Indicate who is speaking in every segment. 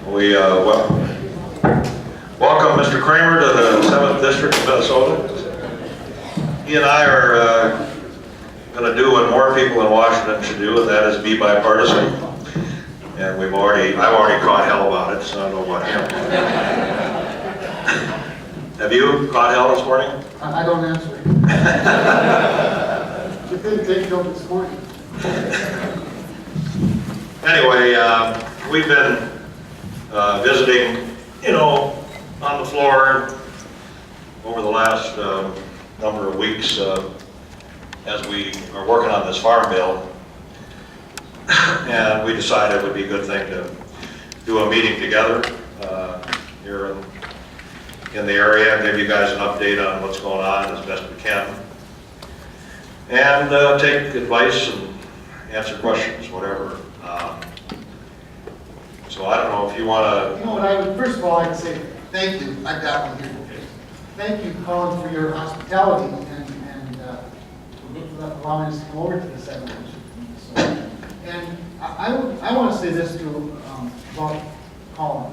Speaker 1: We welcome Mr. Cramer to the 7th District of Minnesota. He and I are going to do what more people in Washington should do, and that is be bipartisan. And I've already caught hell about it, so I don't know about him. Have you caught hell this morning?
Speaker 2: I don't answer. You didn't take note this morning.
Speaker 1: Anyway, we've been visiting, on the floor over the last number of weeks as we are working on this farm bill. And we decided it would be a good thing to do a meeting together here in the area and give you guys an update on what's going on as best we can. And take advice and answer questions, whatever. So I don't know if you want to...
Speaker 2: You know what, first of all, I'd say thank you. I've got one here. Thank you, Colin, for your hospitality and for allowing us to come over to the 7th District. And I want to say this to about Colin.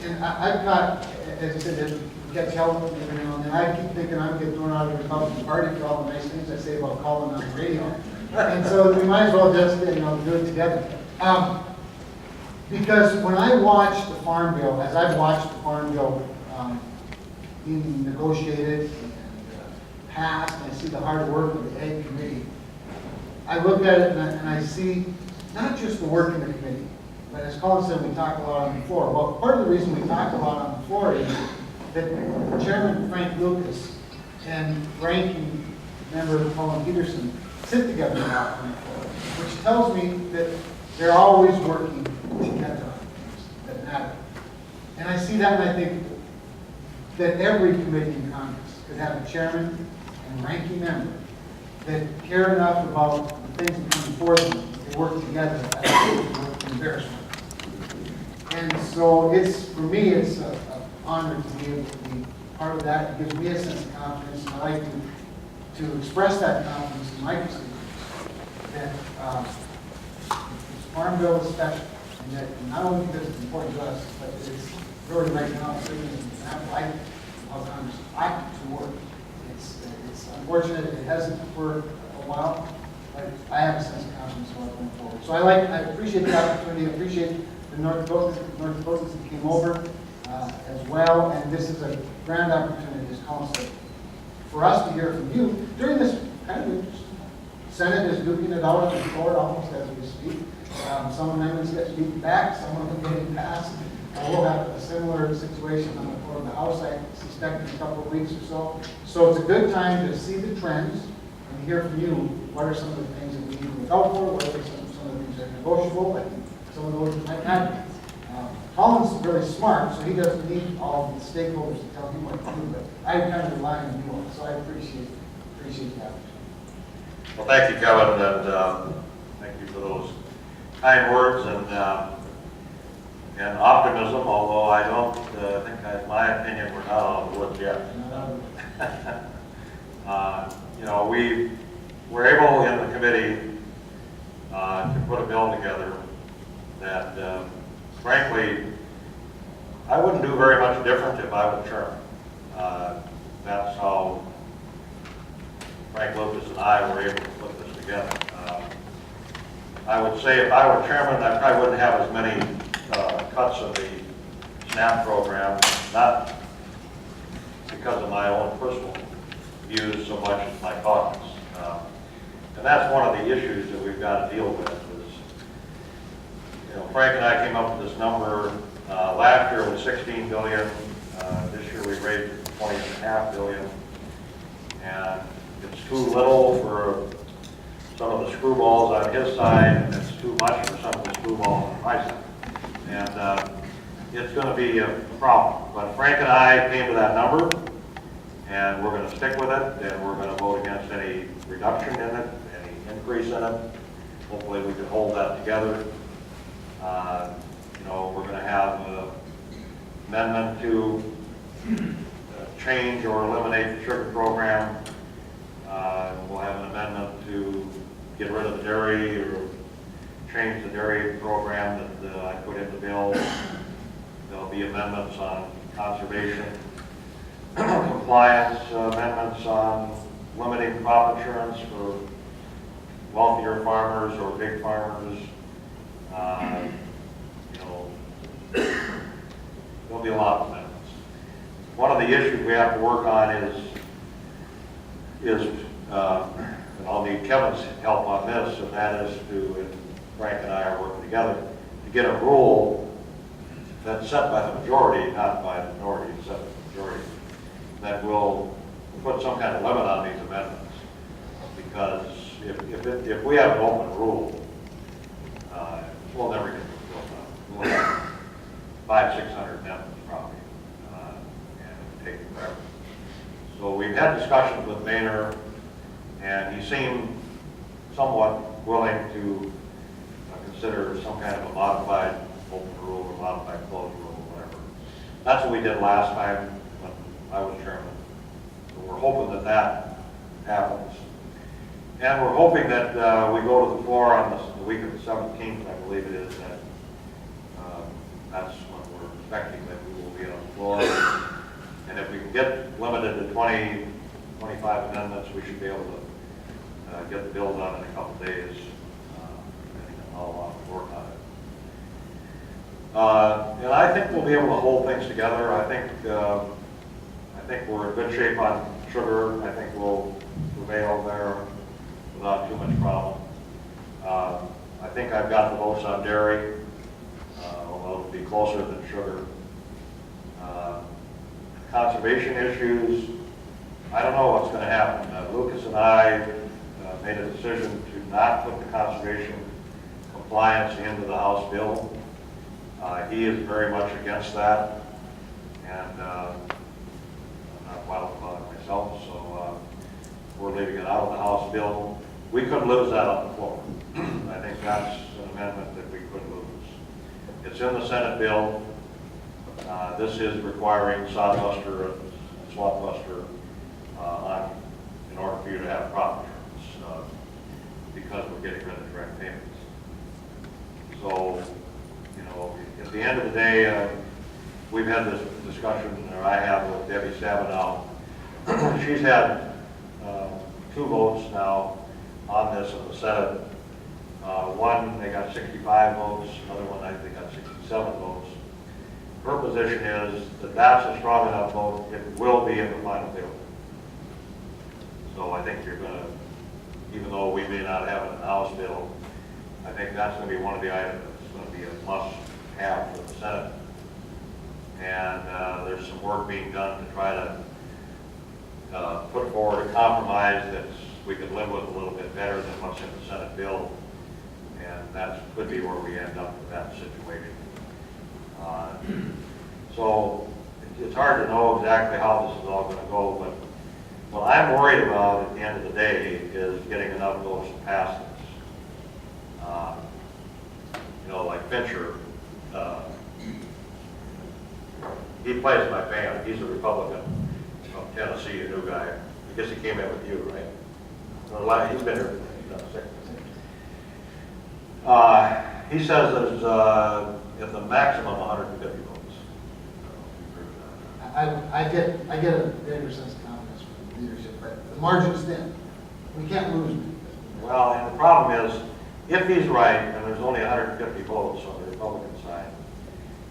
Speaker 2: And I've got, as I said, it gets held every now and then. I keep thinking I'm getting thrown out of the Republican Party for all the nice things I say about Colin on the radio. And so we might as well just do it together. Because when I watch the farm bill, as I've watched the farm bill being negotiated and passed, and I see the hard work of the Ag Committee, I look at it and I see not just the work in the committee, but as Colin said, we talk a lot on the floor. Well, part of the reason we talk a lot on the floor is that Chairman Frank Lucas and ranking member Colin Peterson sit together a lot on the floor, which tells me that they're always working together on things that matter. And I see that and I think that every committee in Congress could have a chairman and ranking member that care enough about the things that come before them to work together as opposed to work in embarrassment. And so for me, it's an honor to be able to be part of that. It gives me a sense of confidence, and I like to express that confidence to my constituents that this farm bill is special, and that not only because it's important to us, but it's really right now serving as an example of how Congress ought to work. It's unfortunate it hasn't for a while, but I have a sense of confidence going forward. So I appreciate the opportunity. I appreciate the North Dakotans that came over as well, and this is a grand opportunity, as Colin said, for us to hear from you during this kind of interesting. Senate is duking it out on the floor almost as we speak. Some amendments get beaten back, some of them getting passed. We'll have a similar situation on the floor of the House, I suspect, in a couple of weeks or so. So it's a good time to see the trends and hear from you what are some of the things that we need to look out for, what are some of the things that are negotiable, and some of those might not be. Colin's really smart, so he doesn't need all of the stakeholders to tell him what to do, but I kind of rely on you all, so I appreciate that.
Speaker 1: Well, thank you, Kevin, and thank you for those kind words and optimism, although I don't think, in my opinion, we're not out of the woods yet. We were able in the committee to put a bill together that, frankly, I wouldn't do very much different if I was chairman. That's how Frank Lucas and I were able to put this together. I would say if I were chairman, I probably wouldn't have as many cuts of the SNAP program, not because of my own personal views so much as my caucus. And that's one of the issues that we've got to deal with is, Frank and I came up with this number. Last year it was $16 billion. This year we raised it to $20.5 billion. And it's too little for some of the screwballs on his side, and it's too much for some of the screwballs on my side. And it's going to be a problem. But Frank and I came to that number, and we're going to stick with it, and we're going to vote against any reduction in it, any increase in it. Hopefully we can hold that together. We're going to have an amendment to change or eliminate the sugar program. We'll have an amendment to get rid of the dairy or change the dairy program that I put in the bill. There'll be amendments on conservation, compliance, amendments on limiting crop insurance for wealthier farmers or big farmers. You know, there'll be a lot of amendments. One of the issues we have to work on is and I'll need Kevin's help on this, and that is to, and Frank and I are working together, to get a rule that's set by the majority, not by the minority, set by the majority, that will put some kind of limit on these amendments. Because if we have an open rule, we'll never get this built done. We'll have 500-600 amendments probably, and it would take forever. So we've had discussions with Boehner, and he seemed somewhat willing to consider some kind of a modified open rule or modified closed rule or whatever. That's what we did last time when I was chairman. So we're hoping that that happens. And we're hoping that we go to the floor on the week of the 17th, I believe it is, that that's when we're expecting that we will be on the floor. And if we can get limited to 20, 25 amendments, we should be able to get the bill done in a couple days, depending on how long we work on it. And I think we'll be able to hold things together. I think we're in good shape on sugar. I think we'll prevail there without too much problem. I think I've got the votes on dairy, although it'll be closer than sugar. Conservation issues, I don't know what's going to happen. Lucas and I made a decision to not put the conservation compliance into the House bill. He is very much against that, and I'm not wild about it myself, so we're leaving it out of the House bill. We could lose that on the floor. I think that's an amendment that we could lose. It's in the Senate bill. This is requiring sodbuster and swamp buster in order for you to have crop insurance because we're getting rid of direct payments. So, you know, at the end of the day, we've had this discussion, or I have with Debbie Stabenow. She's had 2 votes now on this in the Senate. One, they got 65 votes. Another one, I think, got 67 votes. Her position is that that's a strong enough vote. It will be in the final bill. So I think you're going to, even though we may not have it in the House bill, I think that's going to be one of the items that's going to be a must-have for the Senate. And there's some work being done to try to put forward a compromise that we could live with a little bit better than what's in the Senate bill. And that could be where we end up with that situation. So it's hard to know exactly how this is all going to go, but what I'm worried about at the end of the day is getting enough votes to pass this. You know, like Fincher, he plays in my band. He's a Republican from Tennessee, a new guy. I guess he came in with you, right? He's been here. He says there's at the maximum 150 votes.
Speaker 2: I get a greater sense of confidence from the leadership, but the margin's thin. We can't lose.
Speaker 1: Well, and the problem is, if he's right, and there's only 150 votes on the Republican side,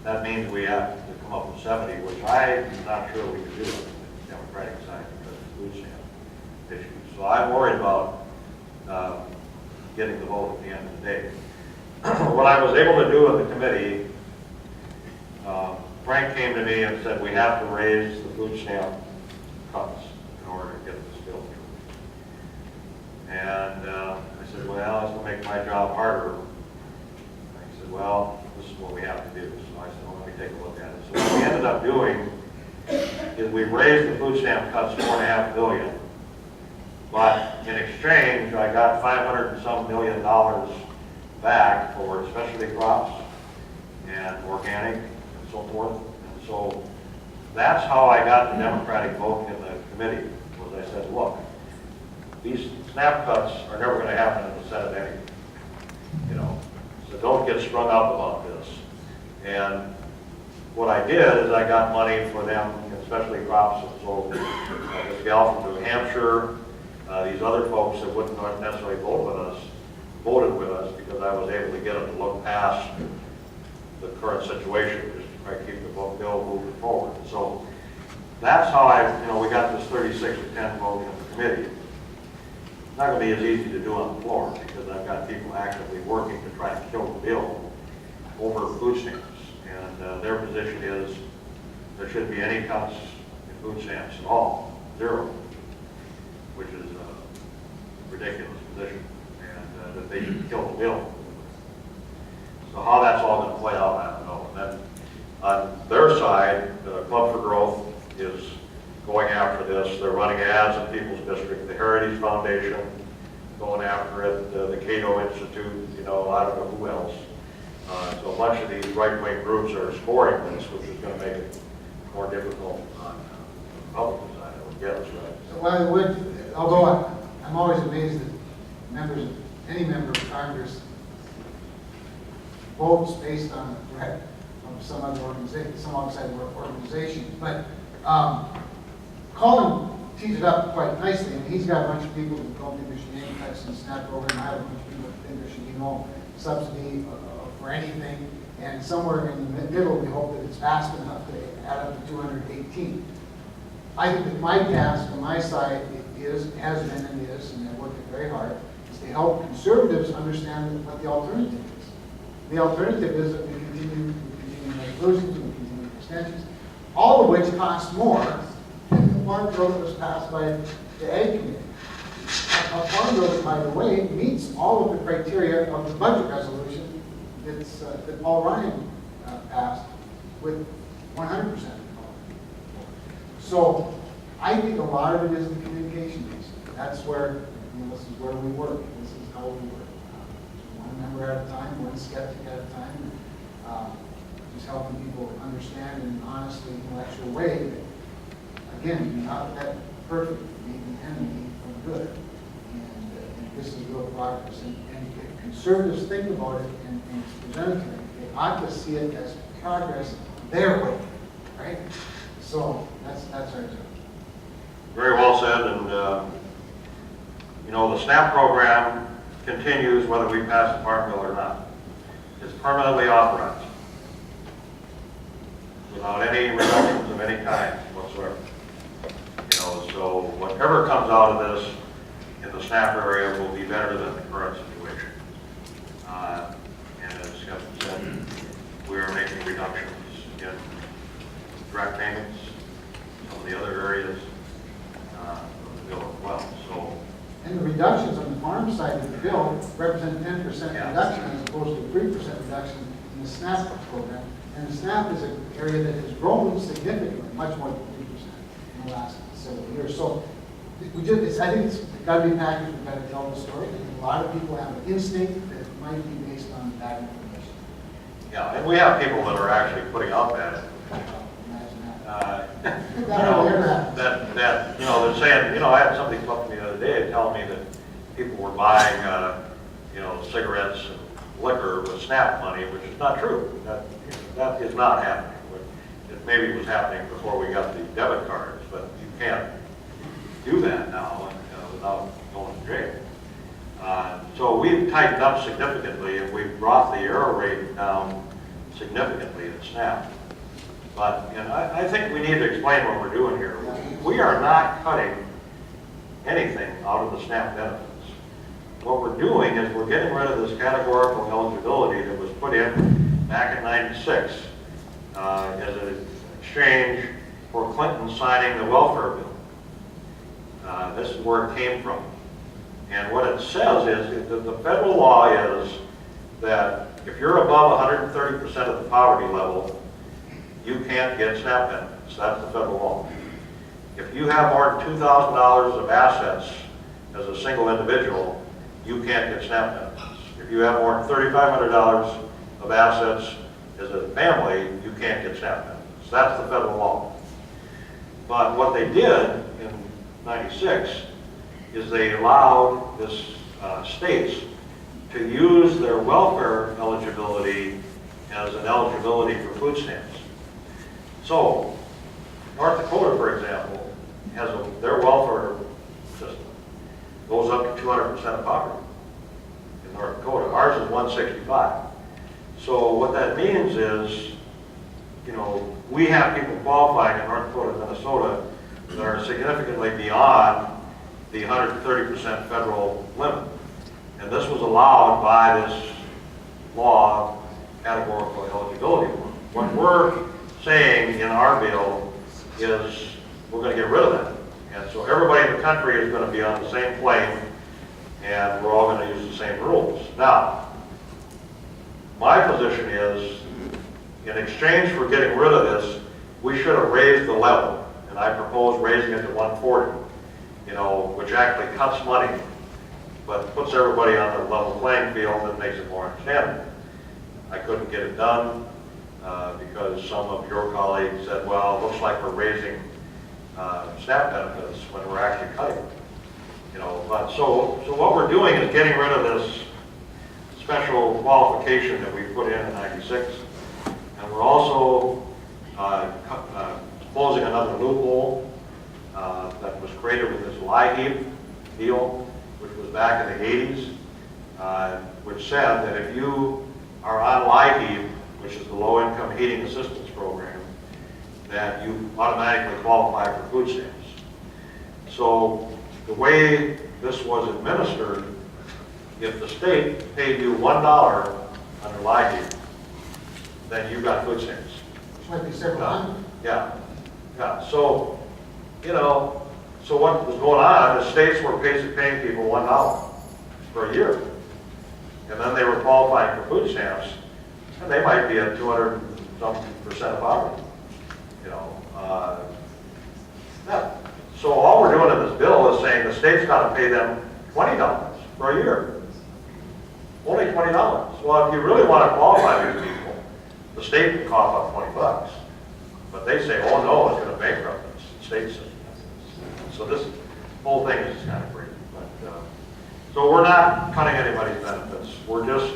Speaker 1: that means we have to come up with 70, which I'm not sure we can do on the Democratic side because of food stamp issues. So I'm worried about getting the vote at the end of the day. What I was able to do in the committee, Frank came to me and said we have to raise the food stamp cuts in order to get this bill through. And I said, well, it's going to make my job harder. And he said, well, this is what we have to do. So I said, well, let me take a look at it. So what we ended up doing is we raised the food stamp cuts $4.5 billion. But in exchange, I got $500 and some million back for specialty crops and organic and so forth. And so that's how I got the Democratic vote in the committee, was I said, look, these SNAP cuts are never going to happen in the Senate anyway. You know, So don't get strung up about this. And what I did is I got money for them, especially crops. So this gal from New Hampshire, these other folks that wouldn't necessarily voted with us because I was able to get them to look past the current situation, just to try to keep the bill moving forward. So that's how we got this 36-10 vote in the committee. It's not going to be as easy to do on the floor because I've got people actively working to try to kill the bill over food stamps. And their position is there shouldn't be any cuts in food stamps at all, 0, which is a ridiculous position, and that they should kill the bill. So how that's all going to play out, I don't know. And then on their side, the Club for Growth is going after this. They're running ads in people's district. The Heritage Foundation going after it. The Cato Institute. I don't know who else. So a bunch of these right-wing groups are scoring this, which is going to make it more difficult on the Republican side, I would guess, right?
Speaker 2: Well, it would, although I'm always amazed that any member of Congress votes based on a threat from some other organization, some outside organization. But Colin tees it up quite nicely, and he's got a bunch of people who don't think there should be any cuts in the SNAP program. I have a bunch of people who think there should be no subsidy for anything, and somewhere in the middle, we hope that it's fast enough to add up to 218. I think that my task on my side has been and is, and I've worked very hard, is to help conservatives understand what the alternative is. The alternative is that we continue resolutions, we continue extensions, all of which cost more than the farm bill that was passed by the Ag Committee. A farm bill that, by the way, meets all of the criteria of the budget resolution that Paul Ryan passed with 100%. So I think a lot of it is the communication piece. That's where, this is where we work. This is how we work. One member at a time, one skeptic at a time. Just helping people understand in an honestly intellectual way that, again, you're not that perfect, being the enemy of good. And this is real progress. And if conservatives think about it and it's presented to them, they ought to see it as progress their way, right? So that's our job.
Speaker 1: Very well said, and the SNAP program continues whether we pass the farm bill or not. It's permanently authorized without any reductions of any kind whatsoever. So whatever comes out of this in the SNAP area will be better than the current situation. And as Kevin said, we are making reductions in direct payments, some of the other areas of the bill as well. So,
Speaker 2: and the reductions on the farm side of the bill represent 10% reduction as opposed to a 3% reduction in the SNAP program. And the SNAP is an area that has grown significantly, much more than 3% in the last several years. So I think it's got to be packaged. We've got to tell the story. And a lot of people have an instinct that it might be based on bad information.
Speaker 1: Yeah, and we have people that are actually putting out bad information. They're saying, I had somebody come up to me the other day and tell me that people were buying, cigarettes and liquor with SNAP money, which is not true. That is not happening. It maybe was happening before we got the debit cards, but you can't do that now without going to jail. So we've tightened up significantly, and we've brought the error rate down significantly in SNAP. But I think we need to explain what we're doing here. We are not cutting anything out of the SNAP benefits. What we're doing is we're getting rid of this categorical eligibility that was put in back in '96 as an exchange for Clinton signing the welfare bill. This is where it came from. And what it says is that the federal law is that if you're above 130% of the poverty level, you can't get SNAP benefits. That's the federal law. If you have more than $2,000 of assets as a single individual, you can't get SNAP benefits. If you have more than $3,500 of assets as a family, you can't get SNAP benefits. That's the federal law. But what they did in '96 is they allowed states to use their welfare eligibility as an eligibility for food stamps. So, North Dakota, for example, has their welfare system goes up to 200% of poverty in North Dakota. Ours is 165. So what that means is, you know, we have people qualifying in North Dakota and Minnesota that are significantly beyond the 130% federal limit. And this was allowed by this law, categorical eligibility. What we're saying in our bill is we're going to get rid of that. And so everybody in the country is going to be on the same plane, and we're all going to use the same rules. Now, my position is, in exchange for getting rid of this, we should have raised the level. And I propose raising it to 140, you know, which actually cuts money, but puts everybody on a level playing field and makes it more understandable. I couldn't get it done because some of your colleagues said, well, it looks like we're raising SNAP benefits when we're actually cutting. You know, but so what we're doing is getting rid of this special qualification that we put in '96, and we're also closing another loophole that was created with this LIHEAP deal, which was back in the '80s, which said that if you are on LIHEAP, which is the Low Income Heating Assistance Program, that you automatically qualify for food stamps. So the way this was administered, if the state paid you $1 under LIHEAP, then you got food stamps.
Speaker 2: Which might be several hundred.
Speaker 1: Yeah, yeah. So, you know, so what was going on, the states were basically paying people $1 for a year. And then they were qualifying for food stamps, and they might be at 200-something% of poverty. You know, yeah. So all we're doing in this bill is saying the state's got to pay them $20 for a year. Only $20. Well, if you really want to qualify these people, the state can cough up $20. But they say, oh no, it's going to bankrupt us. The state says. So this whole thing is just kind of crazy. But, so we're not cutting anybody's benefits. We're just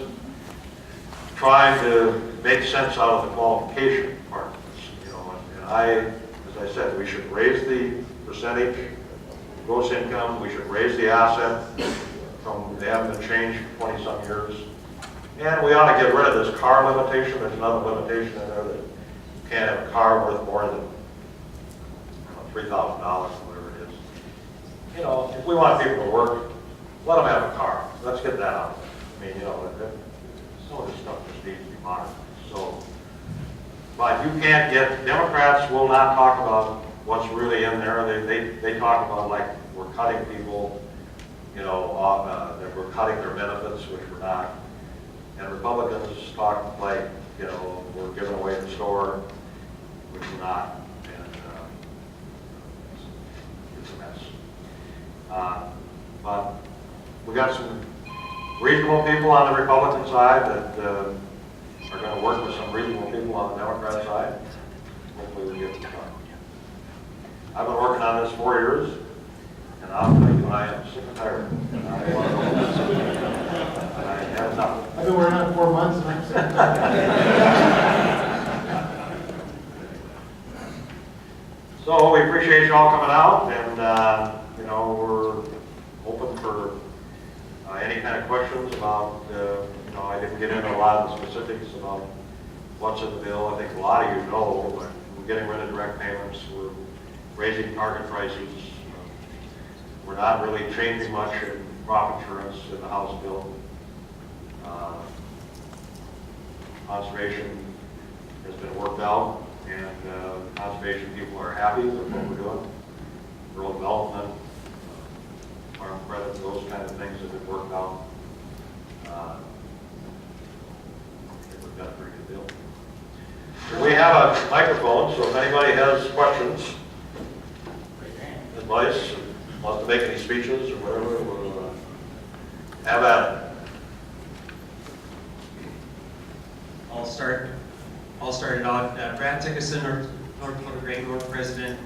Speaker 1: trying to make sense out of the qualification part of this. You know, and as I said, we should raise the percentage gross income. We should raise the asset from, they haven't been changed for 20-some years. And we ought to get rid of this car limitation. There's another limitation in there that you can't have a car worth more than $3,000 or whatever it is. You know, if we want people to work, let them have a car. Let's get that out. I mean, you know, some of this stuff just needs to be modernized. So, but you can't get, Democrats will not talk about what's really in there. They talk about like we're cutting people, you know, that we're cutting their benefits, which we're not. And Republicans talk like, you know, we're giving away the store, which we're not. And it's a mess. But we got some reasonable people on the Republican side that are going to work with some reasonable people on the Democrat side. Hopefully we get it done. I've been working on this 4 years, and I'll tell you, I am sick and tired. And I want to go this. And I have enough.
Speaker 2: I've been working on it 4 months and I'm sick and tired.
Speaker 1: So we appreciate you all coming out, and you know, we're open for any kind of questions about, you know, I didn't get into a lot of the specifics about what's in the bill. I think a lot of you know, but we're getting rid of direct payments. We're raising target prices. We're not really changing much in crop insurance in the House bill. Conservation has been worked out, and conservation people are happy with what we're doing. Rural development, farm credit, those kind of things have been worked out. I think we've got a pretty good deal. We have a microphone, so if anybody has questions, advice, wants to make any speeches or whatever, we'll have at it.
Speaker 3: I'll start it out. Brad Tickerson, North Dakota Grain Board President.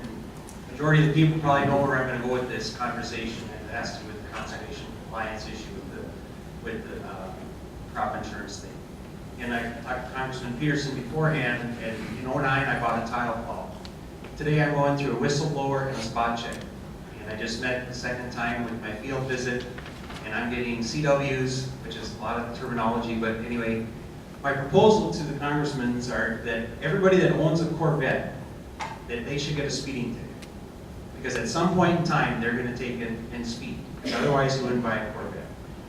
Speaker 3: Majority of the people probably know where I'm going to go with this conversation, and it has to do with the conservation compliance issue with the crop insurance thing. And I talked to Congressman Peterson beforehand, and in '09 I bought a tile plow. Today I'm going through a whistleblower and a spot check. And I just met the second time with my field visit, and I'm getting CWs, which is a lot of terminology, but anyway, my proposal to the congressmen are that everybody that owns a Corvette, that they should get a speeding ticket. Because at some point in time, they're gonna take it and speed, because otherwise you wouldn't buy a Corvette.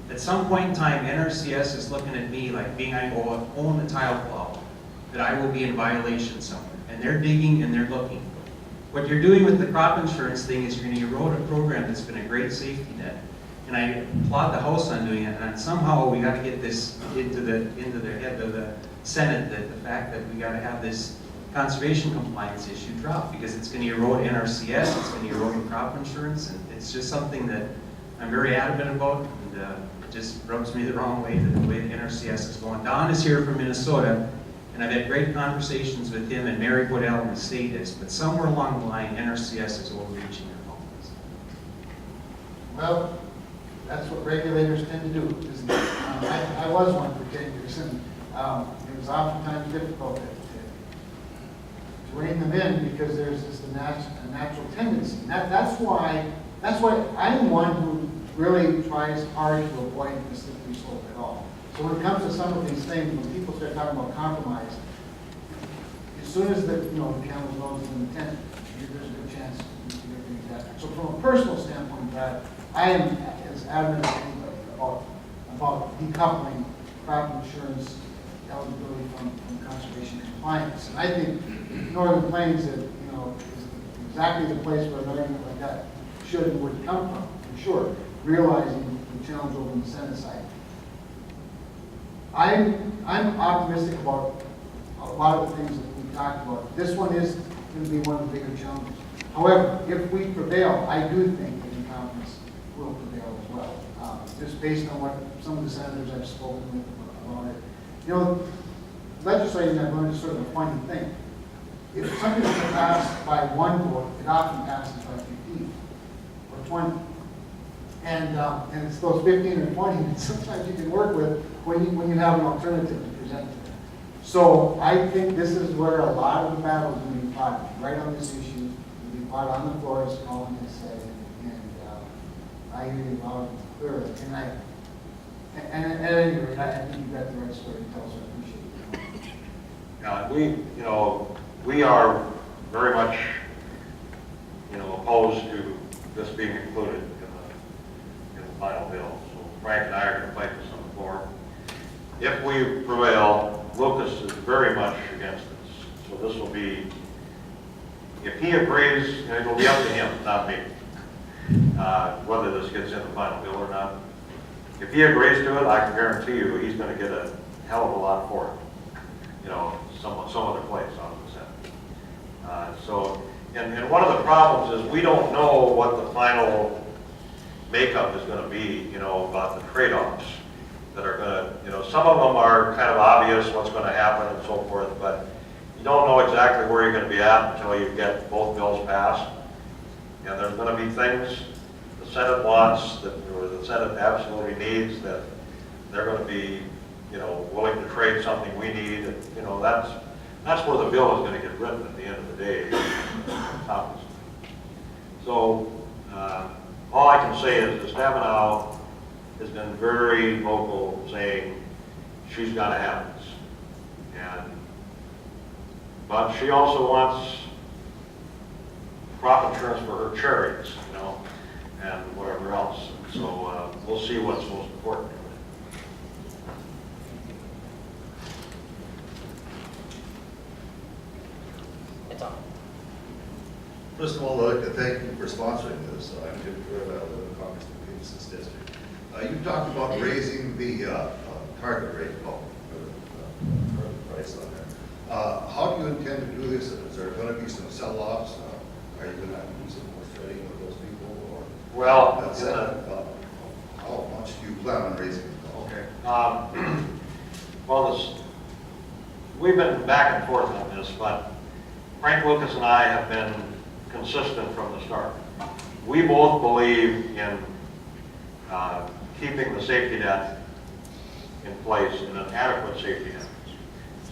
Speaker 3: At some point in time, NRCS is looking at me like being I own the tile plow, that I will be in violation somewhere. And they're digging and they're looking. What you're doing with the crop insurance thing is you're gonna erode a program that's been a great safety net. And I applaud the House on doing it, and somehow we gotta get this into the head of the Senate, that the fact that we gotta have this conservation compliance issue dropped, because it's gonna erode NRCS, it's gonna erode crop insurance, and it's just something that I'm very adamant about, and it just rubs me the wrong way, the way the NRCS is going. Don is here from Minnesota, and I've had great conversations with him and Mary Podell and the state is, but somewhere along the line, NRCS is overreaching their boundaries.
Speaker 2: Well, that's what regulators tend to do, isn't it? I was one for 10 years, and it was oftentimes difficult to rein them in, because there's just a natural tendency. And that's why I'm one who really tries hard to avoid the slippery slope at all. So when it comes to some of these things, when people start talking about compromise, as soon as the camel's nose is in the tent, there's a good chance you can get things after. So from a personal standpoint, Brad, I am as adamant as anybody about decoupling crop insurance eligibility from conservation compliance. And I think Northern Plains is exactly the place where an argument like that should and would come from, for sure, realizing the challenge over on the Senate side. I'm optimistic about a lot of the things that we talked about. This one is going to be one of the bigger challenges. However, if we prevail, I do think that incompetence will prevail as well. Just based on what some of the senators I've spoken with about it. Legislating, I've learned is sort of a funny thing. If something's going to pass by one vote, it often passes by 15 or 20. And it's those 15 or 20 that sometimes you can work with when you have an alternative to present to them. So I think this is where a lot of the battles will be fought, right on this issue. Will be fought on the floor, as Colin has said, and I hear you loud and clear. And at any rate, I think you've got the right story to tell, so I appreciate it.
Speaker 1: Yeah, we are very much, opposed to this being included in the final bill. So Frank and I are going to fight this on the floor. If we prevail, Lucas is very much against this. So this will be, if he agrees, it'll be up to him, not me, whether this gets in the final bill or not. If he agrees to it, I can guarantee you he's going to get a hell of a lot for it. Some other place out of the Senate. And one of the problems is we don't know what the final makeup is going to be, about the trade-offs that are going to, some of them are kind of obvious what's going to happen and so forth, but you don't know exactly where you're going to be at until you get both bills passed. And there's going to be things the Senate wants, or the Senate absolutely needs, that they're going to be, willing to trade something we need. And, that's where the bill is going to get written at the end of the day. So all I can say is that Stabenow has been very vocal, saying she's got to have this. But she also wants crop insurance for her cherries, and whatever else. So we'll see what's most important.
Speaker 4: First of all, I'd like to thank you for sponsoring this. I'm Jim Carrera, I live in Congressman Peterson's district. You talked about raising the target rate, target price on there. How do you intend to do this? Is there going to be some sell-offs? Are you going to have to do some more trading with those people? Or
Speaker 1: well,
Speaker 4: how much do you plan on raising it?
Speaker 1: Okay. Well, we've been back and forth on this, but Frank Lucas and I have been consistent from the start. We both believe in keeping the safety net in place and an adequate safety net.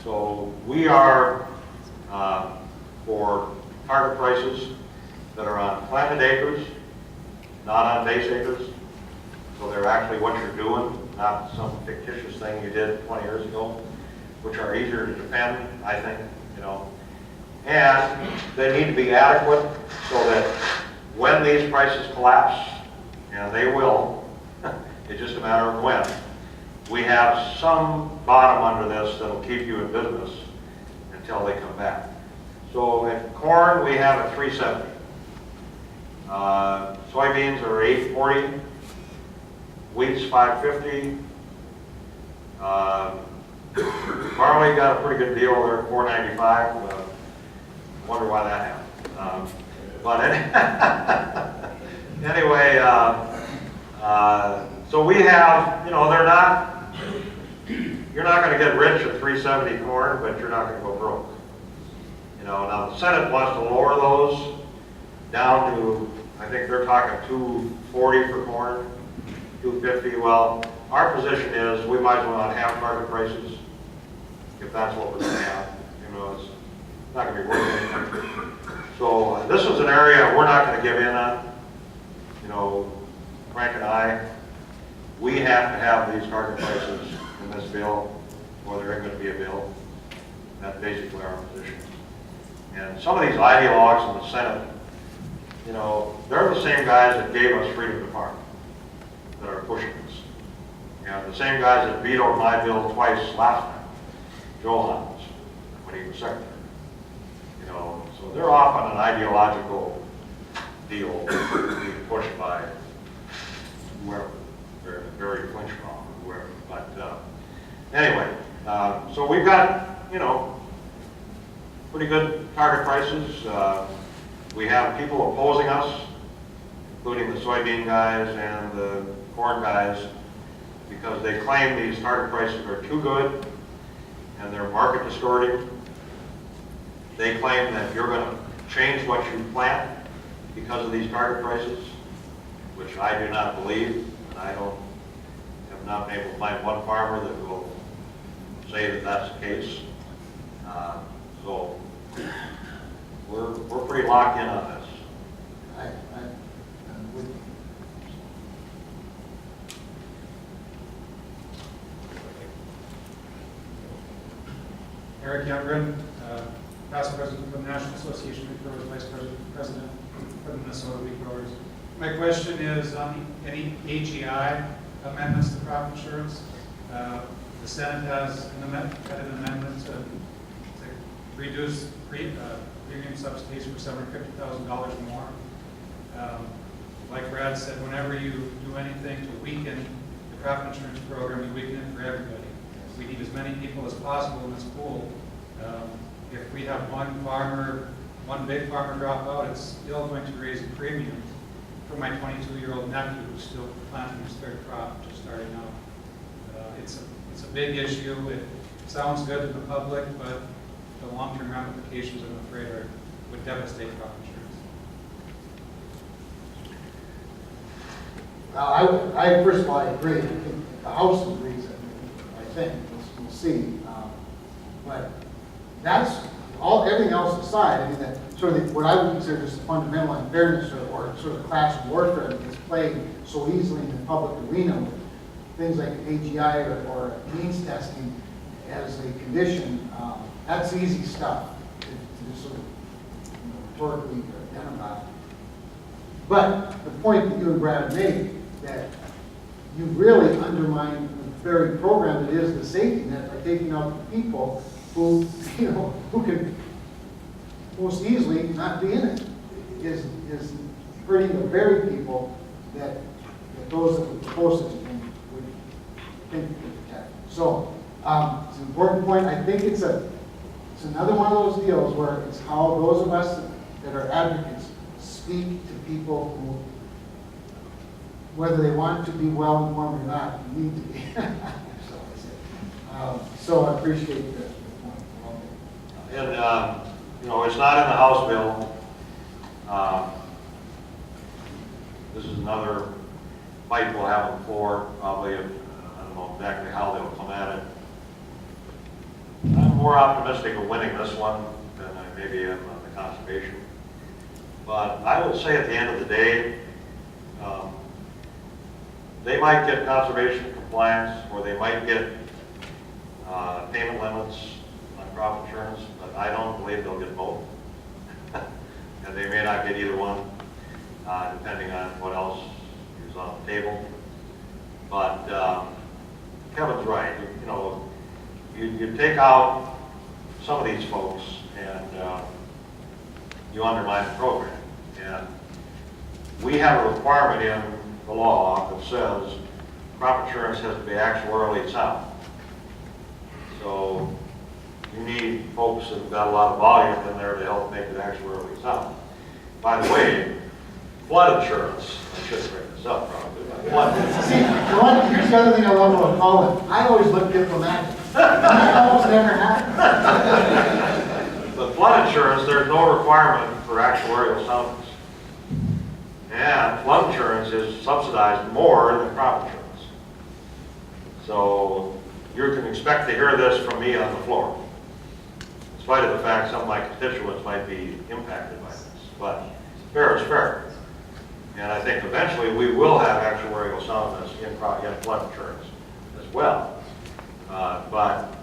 Speaker 1: So we are for target prices that are on planted acres, not on base acres. So they're actually what you're doing, not some fictitious thing you did 20 years ago, which are easier to defend, I think, you know. And they need to be adequate so that when these prices collapse, and they will, it's just a matter of when, we have some bottom under this that'll keep you in business until they come back. So at corn, we have a 370. Soybeans are 840. Wheat's 550. Barley got a pretty good deal there, 495. Wonder why that happened. But anyway, so we have, you know, they're not, you're not going to get rich at 370 corn, but you're not going to go broke. You know, now the Senate wants to lower those down to, I think they're talking 240 for corn, 250. Well, our position is we might as well not have target prices if that's what we're going to have. You know, it's not going to be worth anything. So this is an area we're not going to give in on. You know, Frank and I, we have to have these target prices in this bill, or there ain't going to be a bill. That's basically our position. And some of these ideologues in the Senate, you know, they're the same guys that gave us freedom to farm that are pushing this. And the same guys that vetoed my bill twice last time, Joe Hines, when he was secretary. You know, so they're off on an ideological deal being pushed by whoever, Barry Flinchbaum or whoever. But anyway, so we've got, you know, pretty good target prices. We have people opposing us, including the soybean guys and the corn guys, because they claim these target prices are too good and they're market distorting. They claim that you're going to change what you plant because of these target prices, which I do not believe, and I have not been able to find one farmer that will say that that's the case. So we're pretty locked in on this.
Speaker 2: I'm with you.
Speaker 5: Eric Youngren, past president of the National Association of Growers, vice president for the Minnesota Wheat Growers. My question is on any AGI amendments to crop insurance. The Senate has had an amendment to reduce premium substitution for $750,000 more. Like Brad said, whenever you do anything to weaken the crop insurance program, you weaken it for everybody. We need as many people as possible in this pool. If we have one big farmer drop out, it's still going to raise a premium for my 22-year-old nephew who's still planting his third crop, just starting out. It's a big issue. It sounds good to the public, but the long-term ramifications, I'm afraid, would devastate crop insurance.
Speaker 2: I first of all, I agree. I think the House agrees. I think we'll see. But that's all. Everything else aside, I mean, that sort of what I would consider just the fundamental unfairness or sort of class warfare that is played so easily in the public arena with things like AGI or means testing as a condition. That's easy stuff to just sort of rhetorically identify. But the point that you and Brad made, that you really undermine the very program that is the safety net by taking out the people who, you know, who can most easily not be in it, is hurting the very people that those that would propose such a thing would think would protect. So it's an important point. I think it's another one of those deals where it's how those of us that are advocates speak to people who, whether they want to be well informed or not, need to be. So I appreciate that.
Speaker 1: And, you know, it's not in the House bill. This is another fight we'll have on the floor, probably on don't know exactly how they'll come at it. I'm more optimistic of winning this one than I maybe am on the conservation. But I would say at the end of the day, they might get conservation compliance, or they might get payment limits on crop insurance, but I don't believe they'll get both. And they may not get either one, depending on what else is on the table. But Kevin's right. You know, you take out some of these folks and you undermine the program. And we have a requirement in the law that says crop insurance has to be actuarially sound. So you need folks that have got a lot of volume in there to help make it actuarially sound. By the way, flood insurance, I should bring this up probably, but flood.
Speaker 2: See, here's the other thing I love about Colin. I always look diplomatic. That almost never happens.
Speaker 1: But flood insurance, there's no requirement for actuarial soundness. And flood insurance is subsidized more than crop insurance. So you can expect to hear this from me on the floor, in spite of the fact some of my constituents might be impacted by this. But fair is fair. And I think eventually we will have actuarial soundness in flood insurance as well. But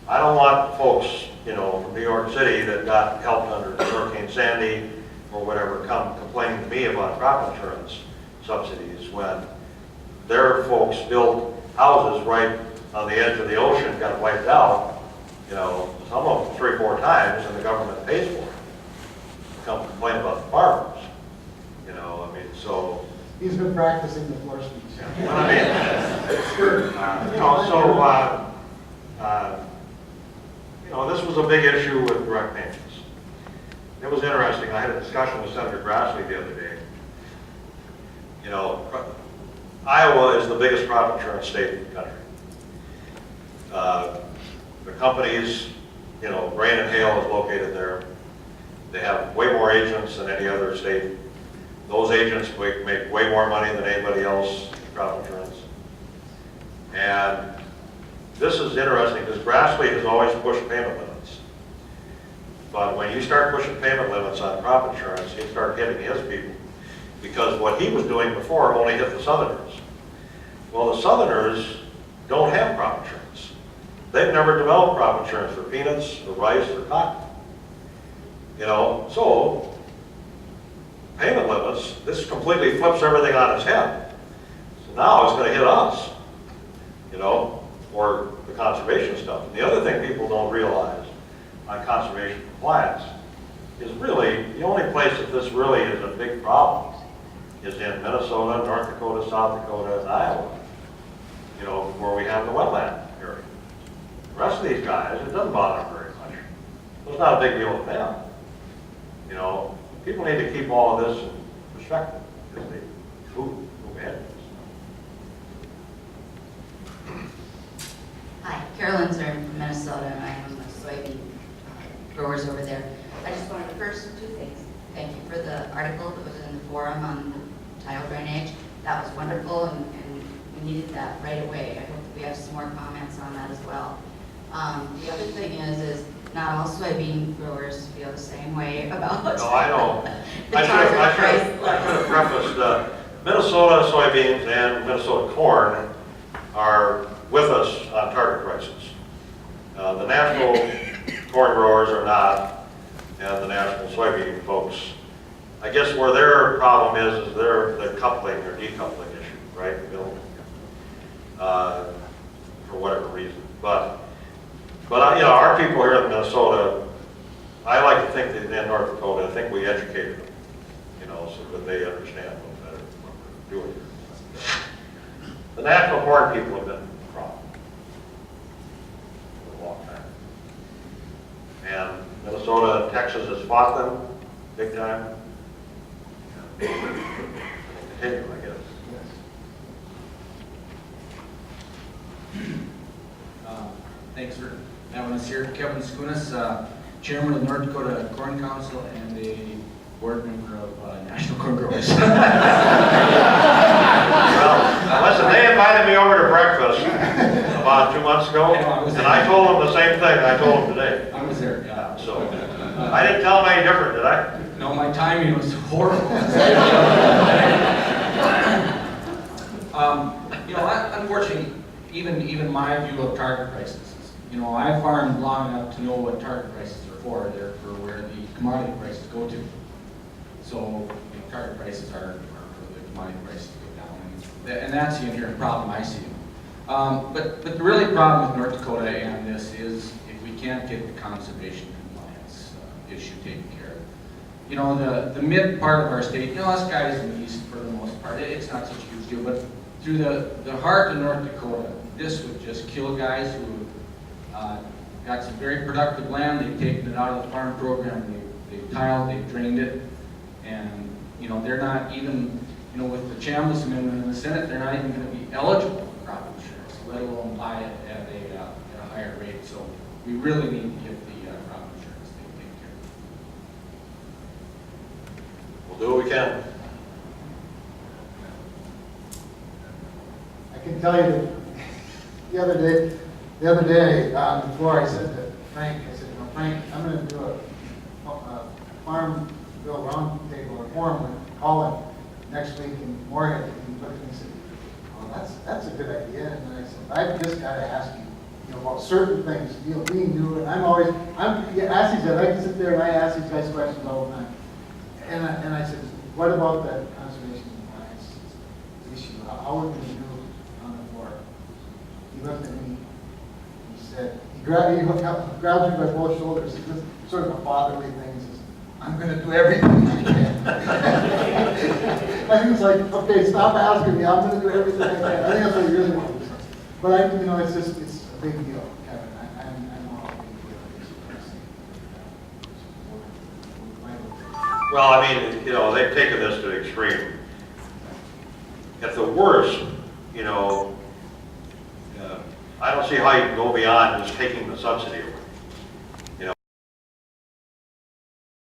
Speaker 1: I don't want folks, you know, from New York City that got helped under Hurricane Sandy or whatever come complaining to me about crop insurance subsidies when their folks built houses right on the edge of the ocean, got wiped out, you know, some of them 3 or 4 times, and the government pays for it. Come complain about the farmers, you know, I mean, so.
Speaker 2: He's been practicing the floor speech.
Speaker 1: What I mean, you know, so, you know, this was a big issue with direct payments. It was interesting. I had a discussion with Senator Grassley the other day. You know, Iowa is the biggest crop insurance state in the country. The companies, you know, Rain and Hail is located there. They have way more agents than any other state. Those agents make way more money than anybody else in crop insurance. And this is interesting because Grassley has always pushed payment limits. But when you start pushing payment limits on crop insurance, you start hitting his people. Because what he was doing before only hit the Southerners. Well, the Southerners don't have crop insurance. They've never developed crop insurance for peanuts, or rice, or cotton. You know, so payment limits, this completely flips everything on its head. So now it's going to hit us, you know, or the conservation stuff. And the other thing people don't realize on conservation compliance is really, the only place that this really is a big problem is in Minnesota, North Dakota, South Dakota, and Iowa, you know, where we have the wetland area. The rest of these guys, it doesn't bother them very much. So it's not a big deal to them. You know, people need to keep all of this in perspective because they move ahead.
Speaker 6: Hi, Carolyn Zern from Minnesota, and I am a soybean growers over there. I just wanted to first 2 things. Thank you for the article that was in the forum on the tile drainage. That was wonderful, and we needed that right away. I hope that we have some more comments on that as well. The other thing is not all soybean growers feel the same way about
Speaker 1: No, I know.
Speaker 6: the
Speaker 1: I
Speaker 6: target price
Speaker 1: should have
Speaker 6: level.
Speaker 1: prefaced, Minnesota soybeans and Minnesota corn are with us on target prices. The national corn growers are not, and the national soybean folks. I guess where their problem is their coupling or decoupling issue, right, Bill? For whatever reason. But you know, our people here in Minnesota, I like to think that in North Dakota, I think we educated them, you know, so that they understand a little better what we're doing here. The national corn people have been a problem for a long time. And Minnesota and Texas has fought them big time. And continue, I guess.
Speaker 7: Thanks for having us here. Kevin Skunas, Chairman of the North Dakota Corn Council and a board member of National Corn Growers.
Speaker 1: Well, listen, they invited me over to breakfast. about 2 months ago,
Speaker 7: I know, I was
Speaker 1: and
Speaker 7: there.
Speaker 1: I told him the same thing I told him today.
Speaker 7: I was there, yeah.
Speaker 1: So, I didn't tell him any different, did I?
Speaker 7: No, my timing was horrible. You know, unfortunately, even my view of target prices, you know, I farmed long enough to know what target prices are for. They're for where the commodity prices go to. So, you know, target prices are for the commodity prices to go down. And that's the inherent problem I see. But the really problem with North Dakota and this is if we can't get the conservation compliance issue taken care of. You know, the mid part of our state, you know, us guys in the east for the most part, it's not such a huge deal, but through the heart of North Dakota, this would just kill guys who got some very productive land, they've taken it out of the farm program, they've tiled, they've drained it, and, you know, they're not even, you know, with the Chambliss amendment in the Senate, they're not even going to be eligible for crop insurance, let alone buy it at a higher rate. So we really need to get the crop insurance thing taken care of.
Speaker 1: We'll do what we can.
Speaker 2: I can tell you that the other day on the floor, I said to Frank, I said, you know, Frank, I'm going to do a farm bill roundtable or forum with Colin next week in Moorhead. And he looked at me and said, oh, that's a good idea. And then I said, I've just got to ask you, you know, about certain things, you know, being new, and ask these guys, I can sit there and I ask these guys questions all the time. And I said, what about that conservation compliance issue? How are we going to do it on the floor? He looked at me, he said, he grabbed me by both shoulders, this is sort of a fatherly thing, he says, I'm going to do everything I can. I think it's like, okay, stop asking me, I'm going to do everything I can. I think that's what he really wants to say. But you know, it's a big deal, Kevin. I know how big a deal it is.
Speaker 1: Well, I mean, you know, they've taken this to the extreme. At the worst, you know, I don't see how you can go beyond just taking the subsidy away.